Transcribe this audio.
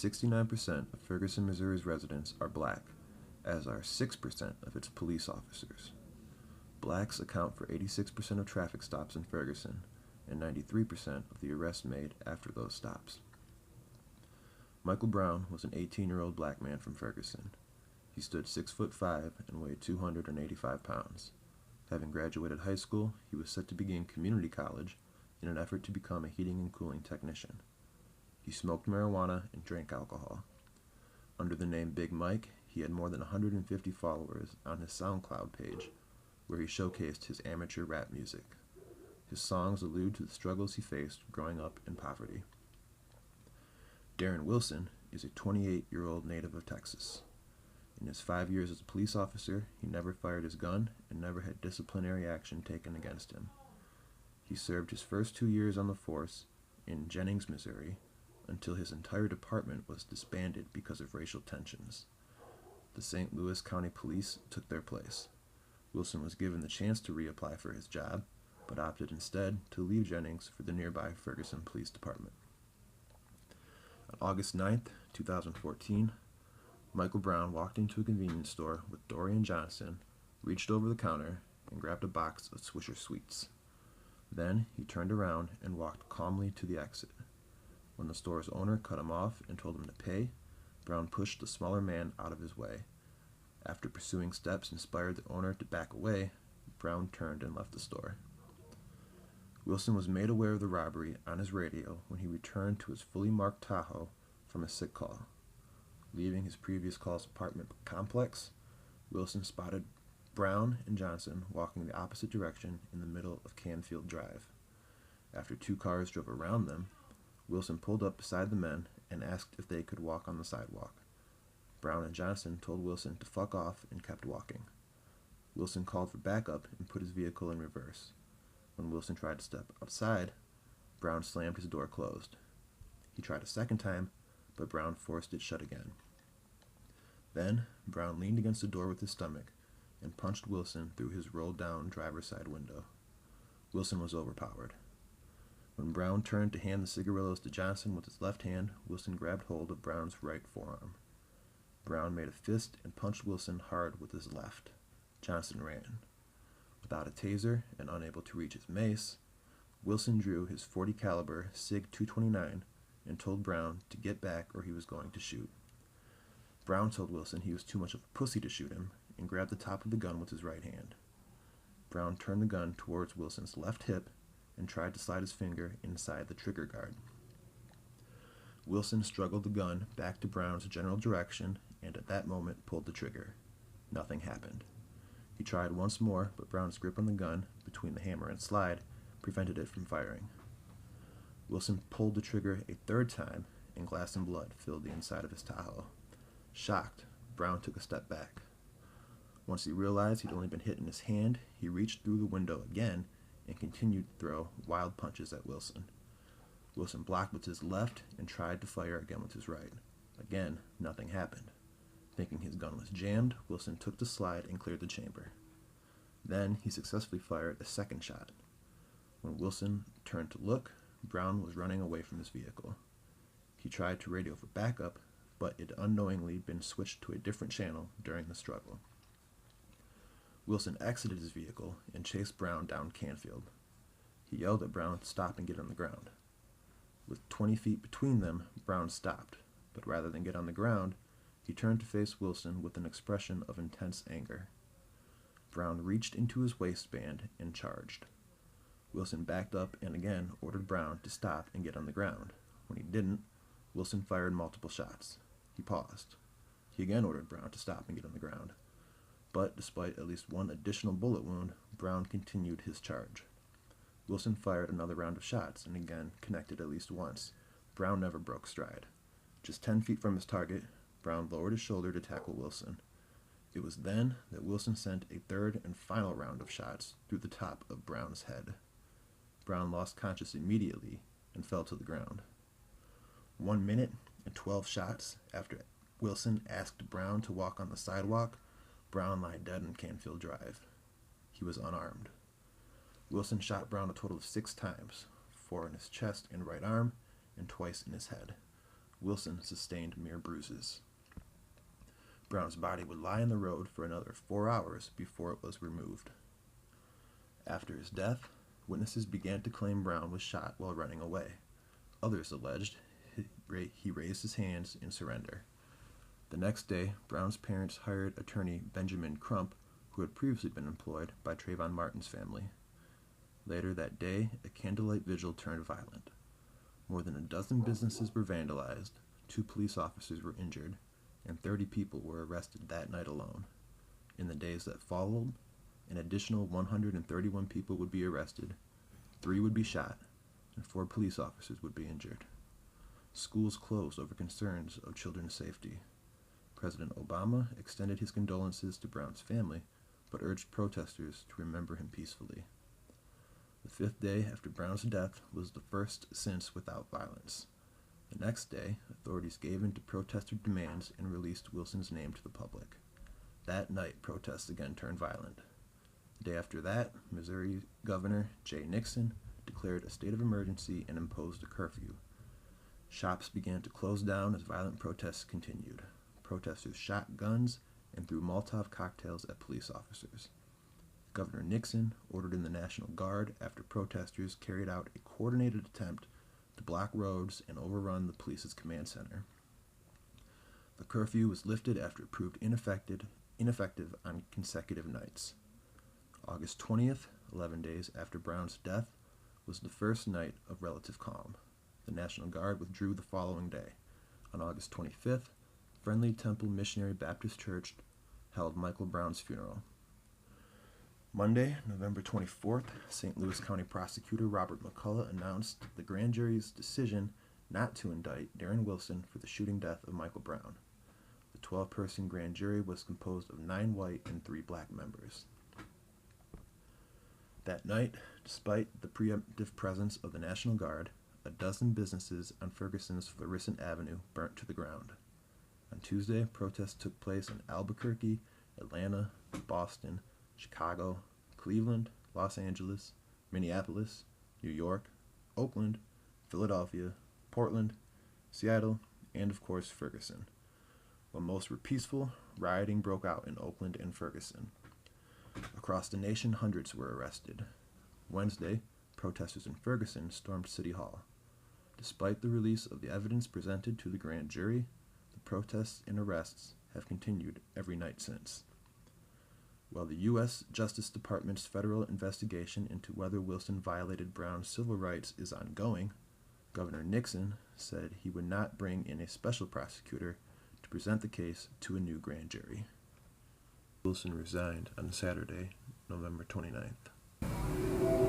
69% of Ferguson, Missouri's residents are black, as are 6% of its police officers. Blacks account for 86% of traffic stops in Ferguson and 93% of the arrests made after those stops. Michael Brown was an 18-year-old black man from Ferguson. He stood 6'5" and weighed 285 pounds. Having graduated high school, he was set to begin community college in an effort to become a heating and cooling technician. He smoked marijuana and drank alcohol. Under the name Big Mike, he had more than 150 followers on his SoundCloud page, where he showcased his amateur rap music. His songs allude to the struggles he faced growing up in poverty. Darren Wilson is a 28-year-old native of Texas. In his 5 years as a police officer, he never fired his gun and never had disciplinary action taken against him. He served his first 2 years on the force in Jennings, Missouri, until his entire department was disbanded because of racial tensions. The St. Louis County Police took their place. Wilson was given the chance to reapply for his job, but opted instead to leave Jennings for the nearby Ferguson Police Department. On August 9th, 2014, Michael Brown walked into a convenience store with Dorian Johnson, reached over the counter, and grabbed a box of Swisher Sweets. Then he turned around and walked calmly to the exit. When the store's owner cut him off and told him to pay, Brown pushed the smaller man out of his way. After pursuing steps inspired the owner to back away, Brown turned and left the store. Wilson was made aware of the robbery on his radio when he returned to his fully marked Tahoe from a sick call. Leaving his previous call's apartment complex, Wilson spotted Brown and Johnson walking the opposite direction in the middle of Canfield Drive. After 2 cars drove around them, Wilson pulled up beside the men and asked if they could walk on the sidewalk. Brown and Johnson told Wilson to fuck off and kept walking. Wilson called for backup and put his vehicle in reverse. When Wilson tried to step outside, Brown slammed his door closed. He tried a second time, but Brown forced it shut again. Then, Brown leaned against the door with his stomach and punched Wilson through his rolled-down driver's side window. Wilson was overpowered. When Brown turned to hand the cigarillos to Johnson with his left hand, Wilson grabbed hold of Brown's right forearm. Brown made a fist and punched Wilson hard with his left. Johnson ran. Without a taser and unable to reach his mace, Wilson drew his .40 caliber SIG 229 and told Brown to get back or he was going to shoot. Brown told Wilson he was too much of a pussy to shoot him and grabbed the top of the gun with his right hand. Brown turned the gun towards Wilson's left hip and tried to slide his finger inside the trigger guard. Wilson struggled the gun back to Brown's general direction and at that moment pulled the trigger. Nothing happened. He tried once more, but Brown's grip on the gun, between the hammer and slide, prevented it from firing. Wilson pulled the trigger a third time, and glass and blood filled the inside of his Tahoe. Shocked, Brown took a step back. Once he realized he'd only been hit in his hand, he reached through the window again and continued to throw wild punches at Wilson. Wilson blocked with his left and tried to fire again with his right. Again, nothing happened. Thinking his gun was jammed, Wilson took the slide and cleared the chamber. Then he successfully fired a second shot. When Wilson turned to look, Brown was running away from his vehicle. He tried to radio for backup, but it had unknowingly been switched to a different channel during the struggle. Wilson exited his vehicle and chased Brown down Canfield. He yelled at Brown to stop and get on the ground. With 20 feet between them, Brown stopped, but rather than get on the ground, he turned to face Wilson with an expression of intense anger. Brown reached into his waistband and charged. Wilson backed up and again ordered Brown to stop and get on the ground. When he didn't, Wilson fired multiple shots. He paused. He again ordered Brown to stop and get on the ground. But despite at least one additional bullet wound, Brown continued his charge. Wilson fired another round of shots and again connected at least once. Brown never broke stride. Just 10 feet from his target, Brown lowered his shoulder to tackle Wilson. It was then that Wilson sent a third and final round of shots through the top of Brown's head. Brown lost consciousness immediately and fell to the ground. 1 minute and 12 shots after Wilson asked Brown to walk on the sidewalk, Brown lay dead on Canfield Drive. He was unarmed. Wilson shot Brown a total of 6 times, 4 in his chest and right arm, and twice in his head. Wilson sustained mere bruises. Brown's body would lie in the road for another 4 hours before it was removed. After his death, witnesses began to claim Brown was shot while running away. Others alleged he raised his hands in surrender. The next day, Brown's parents hired attorney Benjamin Crump, who had previously been employed by Trayvon Martin's family. Later that day, a candlelight vigil turned violent. More than a dozen businesses were vandalized, 2 police officers were injured, and 30 people were arrested that night alone. In the days that followed, an additional 131 people would be arrested, 3 would be shot, and 4 police officers would be injured. Schools closed over concerns of children's safety. President Obama extended his condolences to Brown's family, but urged protesters to remember him peacefully. The 5th day after Brown's death was the first since without violence. The next day, authorities gave in to protester demands and released Wilson's name to the public. That night, protests again turned violent. The day after that, Missouri Governor Jay Nixon declared a state of emergency and imposed a curfew. Shops began to close down as violent protests continued. Protesters shot guns and threw Molotov cocktails at police officers. Governor Nixon ordered in the National Guard after protesters carried out a coordinated attempt to block roads and overrun the police's command center. The curfew was lifted after it proved ineffective on consecutive nights. August 20th, 11 days after Brown's death, was the first night of relative calm. The National Guard withdrew the following day. On August 25th, Friendly Temple Missionary Baptist Church held Michael Brown's funeral. Monday, November 24th, St. Louis County Prosecutor Robert McCullough announced the grand jury's decision not to indict Darren Wilson for the shooting death of Michael Brown. The 12-person grand jury was composed of 9 white and 3 black members. That night, despite the preemptive presence of the National Guard, a dozen businesses on Ferguson's Florissant Avenue burnt to the ground. On Tuesday, protests took place in Albuquerque, Atlanta, Boston, Chicago, Cleveland, Los Angeles, Minneapolis, New York, Oakland, Philadelphia, Portland, Seattle, and of course Ferguson. While most were peaceful, rioting broke out in Oakland and Ferguson. Across the nation, hundreds were arrested. Wednesday, protesters in Ferguson stormed City Hall. Despite the release of the evidence presented to the grand jury, the protests and arrests have continued every night since. While the U.S. Justice Department's federal investigation into whether Wilson violated Brown's civil rights is ongoing, Governor Nixon said he would not bring in a special prosecutor to present the case to a new grand jury. Wilson resigned on Saturday, November 29th.